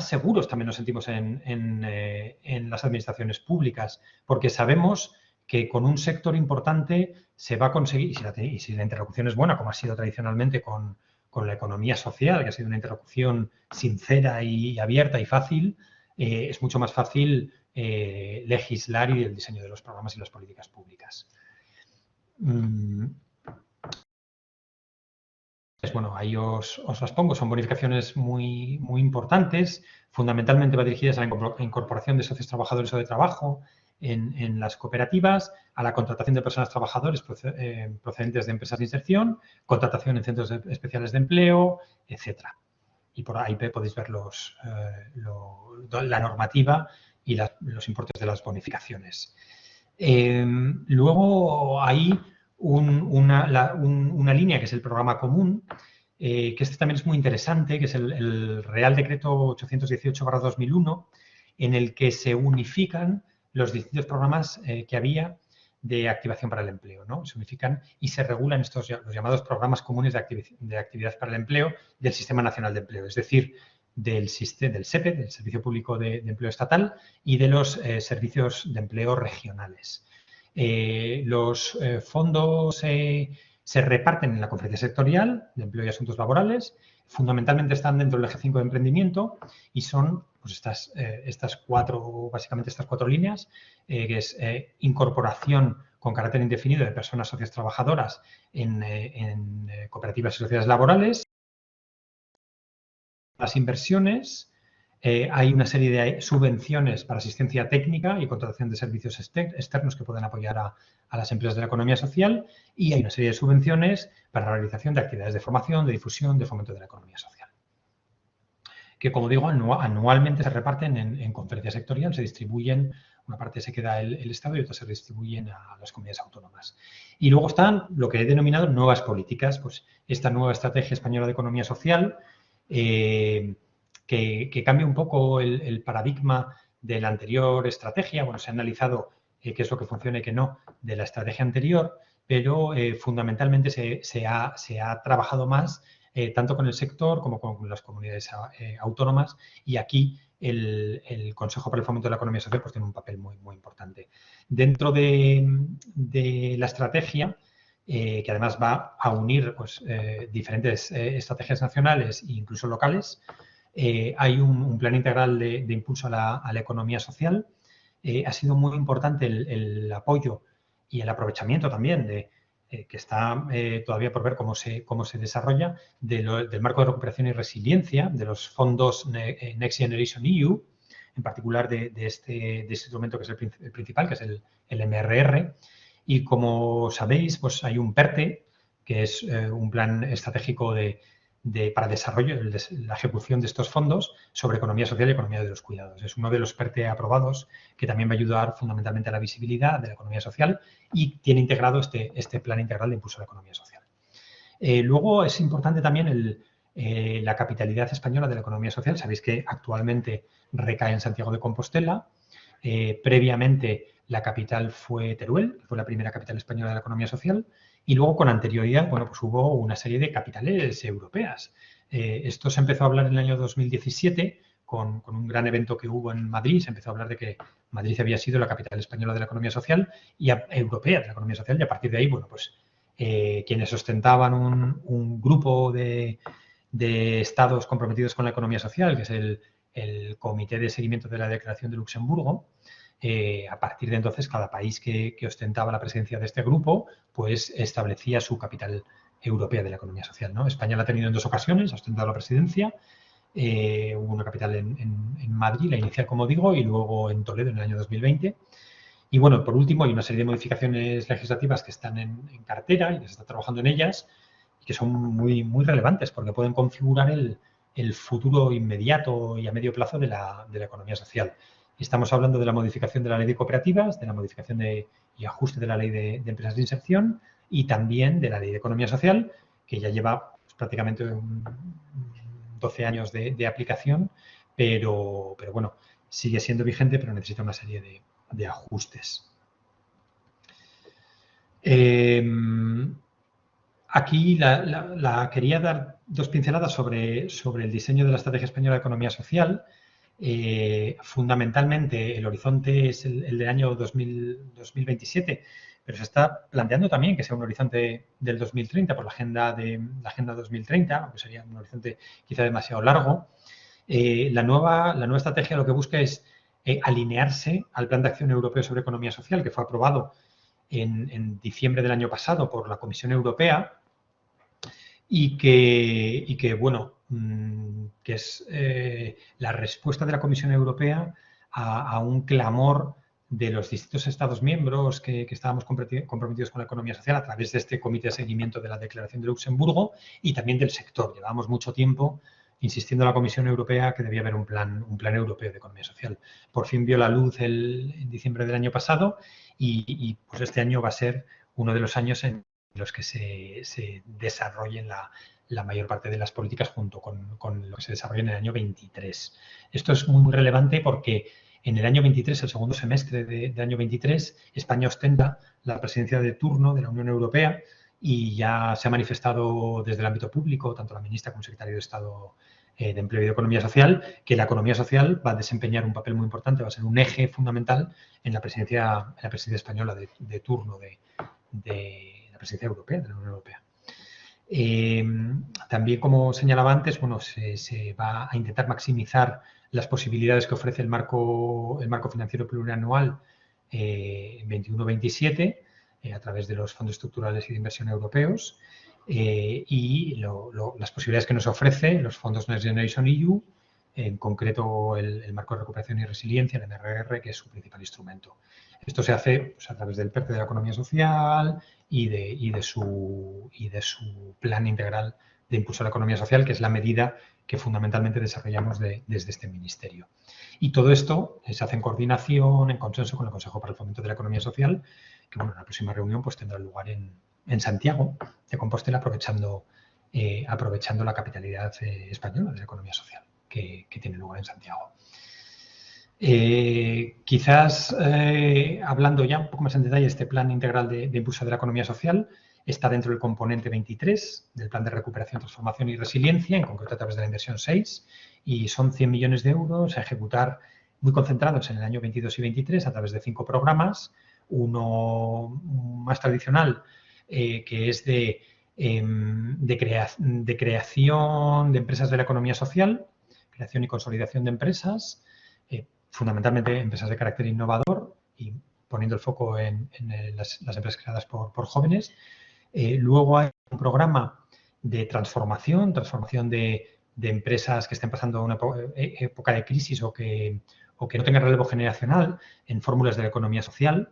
Speaker 1: seguros también nos sentimos en las administraciones públicas, porque sabemos que con un sector importante se va a conseguir, y si la interlocución es buena, como ha sido tradicionalmente con la economía social, que ha sido una interlocución sincera y abierta y fácil, es mucho más fácil legislar y el diseño de los programas y las políticas públicas. Bueno, ahí os las pongo. Son bonificaciones muy importantes. Fundamentalmente va dirigidas a la incorporación de socios trabajadores o de trabajo en las cooperativas, a la contratación de personas trabajadores procedentes de empresas de inserción, contratación en centros especiales de empleo, etcétera. Y por ahí podéis ver la normativa y los importes de las bonificaciones. Luego hay una línea que es el programa común, que este también es muy interesante, que es el Real Decreto 818/2001, en el que se unifican los distintos programas que había de activación para el empleo, ¿no? Se unifican y se regulan los llamados programas comunes de actividad para el empleo del Sistema Nacional de Empleo, es decir, del SEPE, del Servicio Público de Empleo Estatal, y de los servicios de empleo regionales. Los fondos se reparten en la Conferencia Sectorial de Empleo y Asuntos Laborales. Fundamentalmente están dentro del eje 5 de emprendimiento y son pues, básicamente estas cuatro líneas, que es incorporación con carácter indefinido de personas socias trabajadoras en cooperativas y sociedades laborales. Las inversiones, hay una serie de subvenciones para asistencia técnica y contratación de servicios externos que pueden apoyar a las empresas de la economía social, y hay una serie de subvenciones para la realización de actividades de formación, de difusión, de fomento de la economía social, que, como digo, anualmente se reparten en conferencia sectorial, se distribuyen, una parte se queda el Estado y otra se distribuyen a las comunidades autónomas. Y luego están lo que he denominado nuevas políticas, pues esta nueva estrategia española de economía social, que cambia un poco el paradigma de la anterior estrategia. Bueno, se ha analizado qué es lo que funciona y qué no de la estrategia anterior, pero fundamentalmente se ha trabajado más tanto con el sector como con las comunidades autónomas, y aquí el Consejo para el Fomento de la Economía Social pues, tiene un papel muy, muy importante. Dentro de la estrategia, que además va a unir pues, diferentes estrategias nacionales e incluso locales, hay un plan integral de impulso a la economía social. Ha sido muy importante el apoyo y el aprovechamiento también que está todavía por ver cómo se desarrolla, del marco de recuperación y resiliencia, de los fondos Next Generation EU, en particular de este instrumento que es el principal, que es el MRR. Y como sabéis, pues hay un PERTE, que es un plan estratégico para desarrollo, la ejecución de estos fondos sobre economía social y economía de los cuidados. Es uno de los PERTE aprobados que también va a ayudar fundamentalmente a la visibilidad de la economía social y tiene integrado este plan integral de impulso a la economía social. Luego es importante también la capitalidad española de la economía social. Sabéis que actualmente recae en Santiago de Compostela. Previamente la capital fue Teruel, que fue la primera capital española de la economía social, y luego con anterioridad, bueno, pues hubo una serie de capitales europeas. Esto se empezó a hablar en el año 2017 con un gran evento que hubo en Madrid. Se empezó a hablar de que Madrid había sido la capital española de la economía social y europea de la economía social, y a partir de ahí, bueno, pues quienes ostentaban un grupo de estados comprometidos con la economía social, que es el Comité de Seguimiento de la Declaración de Luxemburgo. A partir de entonces, cada país que ostentaba la presidencia de este grupo, pues establecía su capital europea de la economía social, ¿no? España la ha tenido en 2 ocasiones, ha ostentado la presidencia. Hubo una capital en Madrid, la inicial, como digo, y luego en Toledo en el año 2020. Y bueno, por último, hay una serie de modificaciones legislativas que están en cartera y que se está trabajando en ellas, y que son muy, muy relevantes porque pueden configurar el futuro inmediato y a medio plazo de la economía social. Estamos hablando de la modificación de la ley de cooperativas, de la modificación y ajuste de la ley de empresas de inserción, y también de la ley de economía social, que ya lleva pues, prácticamente 12 años de aplicación, pero bueno, sigue siendo vigente, pero necesita una serie de ajustes. Aquí quería dar 2 pinceladas sobre el diseño de la Estrategia Española de Economía Social. Fundamentalmente, el horizonte es el del año 2027, pero se está planteando también que sea un horizonte del 2030 por la Agenda 2030, aunque sería un horizonte quizá demasiado largo. La nueva estrategia lo que busca es alinearse al Plan de Acción Europeo sobre Economía Social, que fue aprobado en diciembre del año pasado por la Comisión Europea, y que bueno, que es la respuesta de la Comisión Europea a un clamor de los distintos Estados miembros que estábamos comprometidos con la economía social a través de este comité de seguimiento de la Declaración de Luxemburgo, y también del sector. Llevábamos mucho tiempo insistiendo a la Comisión Europea que debía haber un plan europeo de economía social. Por fin vio la luz en diciembre del año pasado, y pues este año va a ser uno de los años en los que se desarrollen la mayor parte de las políticas junto con lo que se desarrolla en el año 23. Esto es muy relevante porque en el año 23, el segundo semestre del año 23, España ostenta la presidencia de turno de la Unión Europea y ya se ha manifestado desde el ámbito público, tanto la ministra como el secretario de Estado de Empleo y de Economía Social, que la economía social va a desempeñar un papel muy importante, va a ser un eje fundamental en la presidencia española de turno de la presidencia europea, de la Unión Europea. También, como señalaba antes, bueno, se va a intentar maximizar las posibilidades que ofrece el marco financiero plurianual 21-27 a través de los fondos estructurales y de inversión europeos y las posibilidades que nos ofrece los fondos Next Generation EU, en concreto el marco de recuperación y resiliencia, el MRR, que es su principal instrumento. Esto se hace pues, a través del PERTE de la economía social y de su plan integral de impulso a la economía social, que es la medida que fundamentalmente desarrollamos desde este ministerio. Y todo esto se hace en coordinación, en consenso con el Consejo para el Fomento de la Economía Social, que bueno, la próxima reunión pues, tendrá lugar en Santiago de Compostela, aprovechando la capitalidad española de la economía social que tiene lugar en Santiago. Quizás hablando ya un poco más en detalle, este plan integral de impulso de la economía social está dentro del componente 23 del plan de recuperación, transformación y resiliencia, en concreto a través de la inversión 6, y son 100 millones de euros a ejecutar muy concentrados en el año 22 y 23 a través de 5 programas, uno más tradicional que es de creación de empresas de la economía social, creación y consolidación de empresas, fundamentalmente empresas de carácter innovador y poniendo el foco en las empresas creadas por jóvenes. Luego hay un programa de transformación de empresas que estén pasando una época de crisis o que no tengan relevo generacional en fórmulas de la economía social.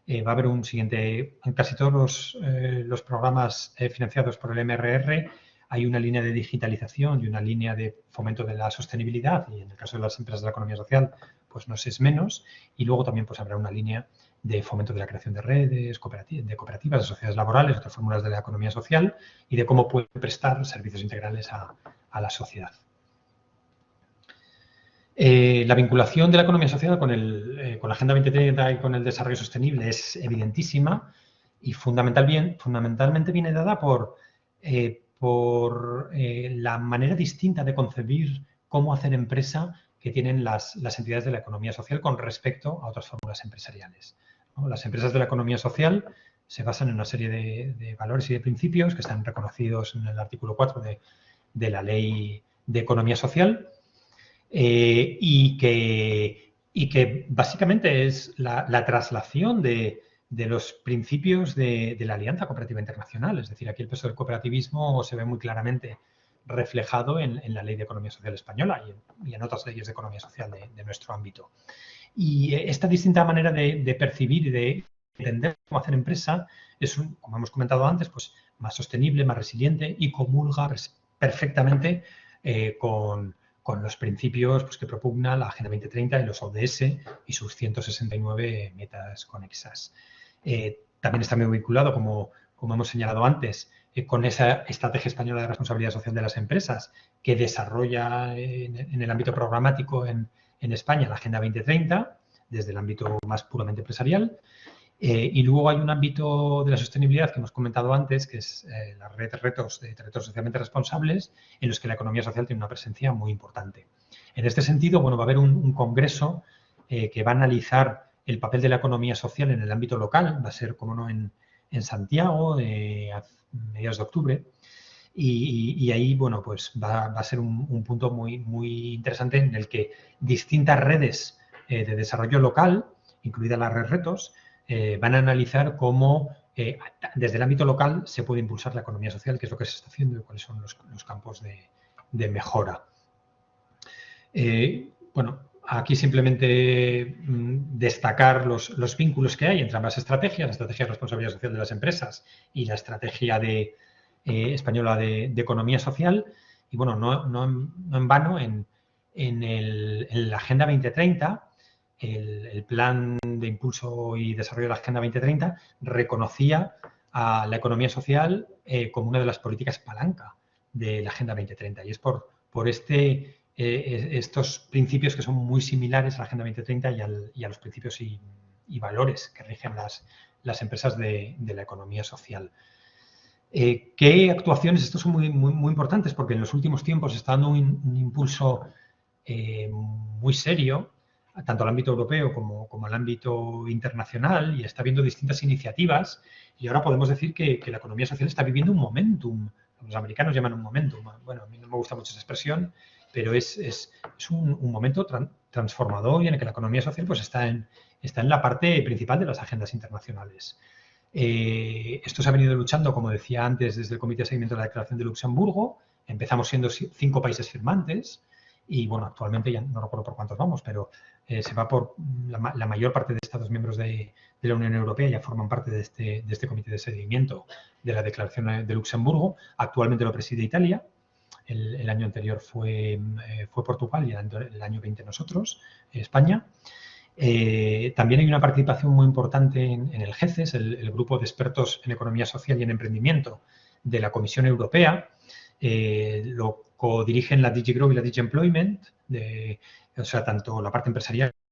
Speaker 1: Va a haber un siguiente, en casi todos los programas financiados por el MRR hay una línea de digitalización y una línea de fomento de la sostenibilidad, y en el caso de las empresas de la economía social, pues no es menos. Y luego también pues habrá una línea de fomento de la creación de redes, de cooperativas, de sociedades laborales, otras fórmulas de la economía social y de cómo puede prestar servicios integrales a la sociedad. La vinculación de la economía social con la Agenda 2030 y con el desarrollo sostenible es evidentísima y fundamentalmente viene dada por la manera distinta de concebir cómo hacer empresa que tienen las entidades de la economía social con respecto a otras fórmulas empresariales, ¿no? Las empresas de la economía social se basan en una serie de valores y de principios que están reconocidos en el artículo 4 de la Ley de Economía Social y que básicamente es la traslación de los principios de la Alianza Cooperativa Internacional. Es decir, aquí el peso del cooperativismo se ve muy claramente reflejado en la Ley de Economía Social Española y en otras leyes de economía social de nuestro ámbito. Y esta distinta manera de percibir y de entender cómo hacer empresa es, como hemos comentado antes, pues más sostenible, más resiliente y comulga perfectamente con los principios pues, que propugna la Agenda 2030 y los ODS y sus 169 metas conexas. También está muy vinculado, como hemos señalado antes, con esa estrategia española de responsabilidad social de las empresas que desarrolla en el ámbito programático en España la Agenda 2030, desde el ámbito más puramente empresarial. Y luego hay un ámbito de la sostenibilidad que hemos comentado antes, que es la red de retos de territorios socialmente responsables, en los que la economía social tiene una presencia muy importante. En este sentido, bueno, va a haber un congreso que va a analizar el papel de la economía social en el ámbito local, va a ser, como no, en Santiago, a mediados de octubre. Y ahí, bueno, pues va a ser un punto muy interesante en el que distintas redes de desarrollo local, incluida la red Retos, van a analizar cómo desde el ámbito local se puede impulsar la economía social, qué es lo que se está haciendo y cuáles son los campos de mejora. Bueno, aquí simplemente destacar los vínculos que hay entre ambas estrategias, la estrategia de responsabilidad social de las empresas y la estrategia española de economía social. Y bueno, no en vano, en la Agenda 2030, el plan de impulso y desarrollo de la Agenda 2030 reconocía a la economía social como una de las políticas palanca de la Agenda 2030. Y es por estos principios que son muy similares a la Agenda 2030 y a los principios y valores que rigen las empresas de la economía social. ¿Qué actuaciones? Estos son muy importantes porque en los últimos tiempos se está dando un impulso muy serio, tanto al ámbito europeo como al ámbito internacional, y está habiendo distintas iniciativas, y ahora podemos decir que la economía social está viviendo un momentum. Los americanos llaman un momentum. Bueno, a mí no me gusta mucho esa expresión, pero es un momento transformador y en el que la economía social pues está en la parte principal de las agendas internacionales. Esto se ha venido luchando, como decía antes, desde el Comité de Seguimiento de la Declaración de Luxemburgo. Empezamos siendo 5 países firmantes y, bueno, actualmente ya no recuerdo por cuántos vamos, pero se va por la mayor parte de Estados miembros de la Unión Europea ya forman parte de este Comité de Seguimiento de la Declaración de Luxemburgo. Actualmente lo preside Italia. El año anterior fue Portugal y el año 20 nosotros, España. También hay una participación muy importante en el GECES, el Grupo de Expertos en Economía Social y en Emprendimiento de la Comisión Europea. Lo codirigen la DG Grow y la DG Employment, o sea, tanto la parte empresarial como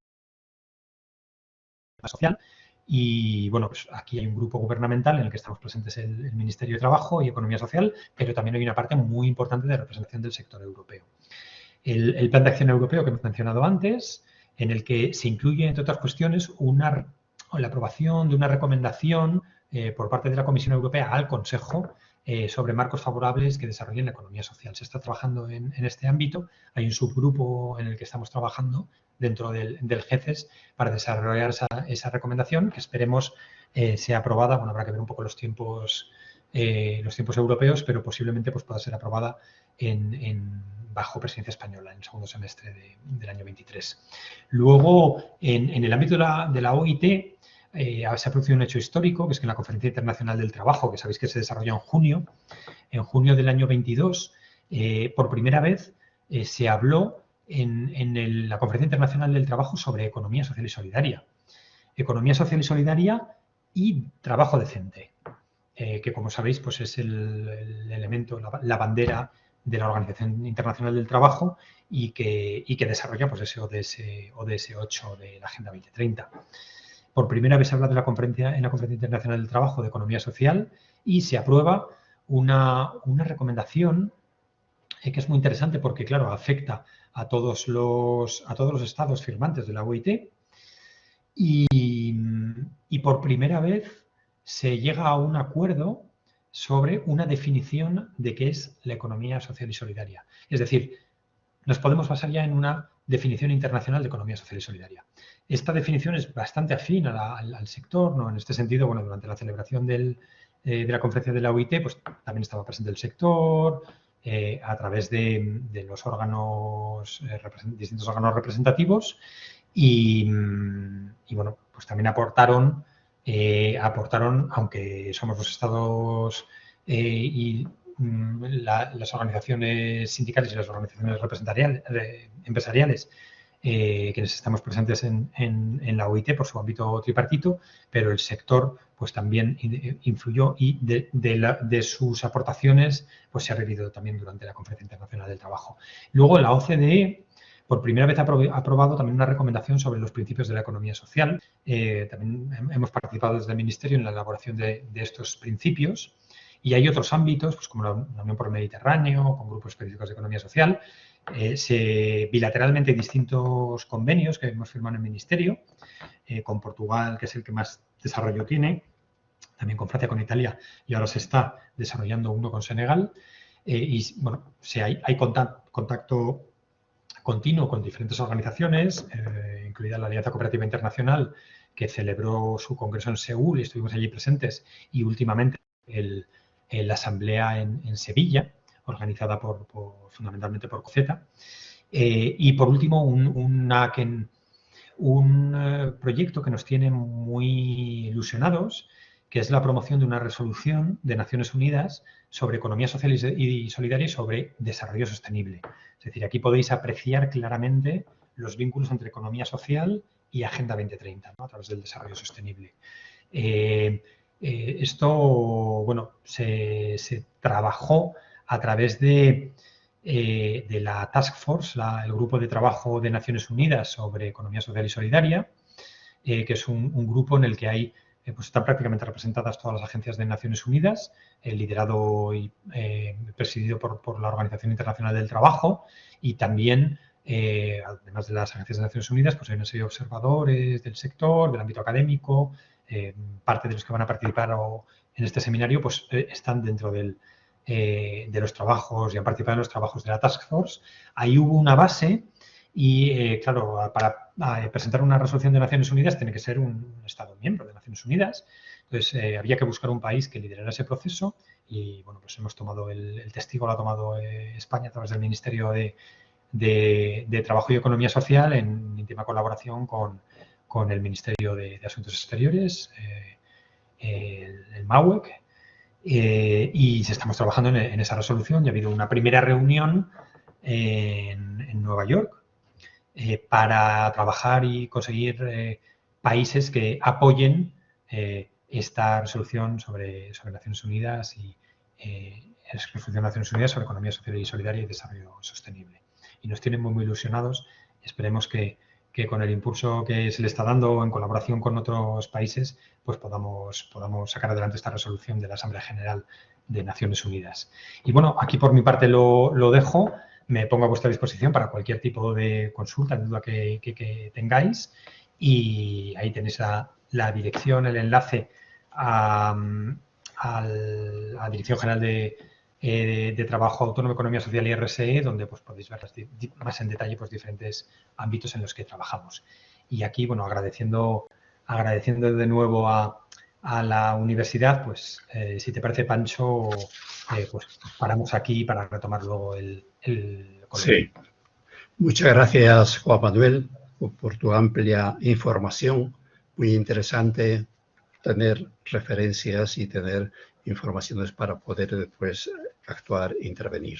Speaker 1: la social. Y, bueno, pues aquí hay un grupo gubernamental en el que estamos presentes el Ministerio de Trabajo y Economía Social, pero también hay una parte muy importante de representación del sector europeo. El Plan de Acción Europeo que hemos mencionado antes, en el que se incluye, entre otras cuestiones, la aprobación de una recomendación por parte de la Comisión Europea al Consejo sobre marcos favorables que desarrollen la economía social. Se está trabajando en este ámbito. Hay un subgrupo en el que estamos trabajando dentro del GECES para desarrollar esa recomendación que esperemos sea aprobada. Bueno, habrá que ver un poco los tiempos europeos, pero posiblemente pues, pueda ser aprobada bajo presidencia española en el segundo semestre del año 23. Luego, en el ámbito de la OIT, se ha producido un hecho histórico, que es que en la Conferencia Internacional del Trabajo, que sabéis que se desarrolló en junio del año 22, por primera vez se habló en la Conferencia Internacional del Trabajo sobre economía social y solidaria. Economía social y solidaria y trabajo decente, que como sabéis pues es el elemento, la bandera de la Organización Internacional del Trabajo y que desarrolla pues, ese ODS 8 de la Agenda 2030. Por primera vez se habla en la Conferencia Internacional del Trabajo de Economía Social y se aprueba una recomendación que es muy interesante porque, claro, afecta a todos los estados firmantes de la OIT y por primera vez se llega a un acuerdo sobre una definición de qué es la economía social y solidaria. Es decir, nos podemos basar ya en una definición internacional de economía social y solidaria. Esta definición es bastante afín al sector, ¿no? En este sentido, bueno, durante la celebración de la conferencia de la OIT, pues también estaba presente el sector, a través de los órganos, distintos órganos representativos y bueno, pues también aportaron, aunque somos los estados y las organizaciones sindicales y las organizaciones empresariales, quienes estamos presentes en la OIT por su ámbito tripartito, pero el sector pues también influyó y de sus aportaciones pues se ha revivido también durante la Conferencia Internacional del Trabajo. Luego la OCDE por primera vez ha aprobado también una recomendación sobre los principios de la economía social. También hemos participado desde el Ministerio en la elaboración de estos principios. Y hay otros ámbitos, pues como la Unión por el Mediterráneo, con grupos específicos de economía social. Bilateralmente hay distintos convenios que hemos firmado en el Ministerio, con Portugal, que es el que más desarrollo tiene, también con Francia, con Italia, y ahora se está desarrollando uno con Senegal. Y bueno, hay contacto continuo con diferentes organizaciones, incluida la Alianza Cooperativa Internacional, que celebró su congreso en Seúl y estuvimos allí presentes, y últimamente la asamblea en Sevilla, organizada fundamentalmente por COCETA. Y por último, un proyecto que nos tiene muy ilusionados, que es la promoción de una resolución de Naciones Unidas sobre economía social y solidaria y sobre desarrollo sostenible. Es decir, aquí podéis apreciar claramente los vínculos entre economía social y Agenda 2030, ¿no? A través del desarrollo sostenible. Esto, bueno, se trabajó a través de la Task Force, el Grupo de Trabajo de Naciones Unidas sobre Economía Social y Solidaria, que es un grupo en el que hay, pues están prácticamente representadas todas las agencias de Naciones Unidas, liderado y presidido por la Organización Internacional del Trabajo, y también, además de las agencias de Naciones Unidas, pues hay una serie de observadores del sector, del ámbito académico. Parte de los que van a participar en este seminario pues están dentro de los trabajos y han participado en los trabajos de la Task Force. Ahí hubo una base y, claro, para presentar una resolución de Naciones Unidas tiene que ser un Estado miembro de Naciones Unidas. Entonces, había que buscar un país que liderara ese proceso y, bueno, pues hemos tomado el testigo, lo ha tomado España a través del Ministerio de Trabajo y Economía Social en íntima colaboración con el Ministerio de Asuntos Exteriores, el MAUEC, y estamos trabajando en esa resolución. Ya ha habido una primera reunión en Nueva York para trabajar y conseguir países que apoyen esta resolución sobre Naciones Unidas y la resolución de Naciones Unidas sobre economía social y solidaria y desarrollo sostenible. Y nos tienen muy ilusionados. Esperemos que con el impulso que se le está dando en colaboración con otros países, pues podamos sacar adelante esta resolución de la Asamblea General de Naciones Unidas. Y bueno, aquí por mi parte lo dejo. Me pongo a vuestra disposición para cualquier tipo de consulta, duda que tengáis. Y ahí tenéis la dirección, el enlace a la Dirección General de Trabajo Autónomo, Economía Social y RSE, donde pues, podéis ver más en detalle pues, diferentes ámbitos en los que trabajamos. Y aquí, bueno, agradeciendo de nuevo a la universidad, pues si te parece, Pancho, pues paramos aquí para retomar luego el coloquio.
Speaker 2: Sí. Muchas gracias, Juan Manuel, por tu amplia información. Muy interesante tener referencias y tener informaciones para poder después actuar e intervenir.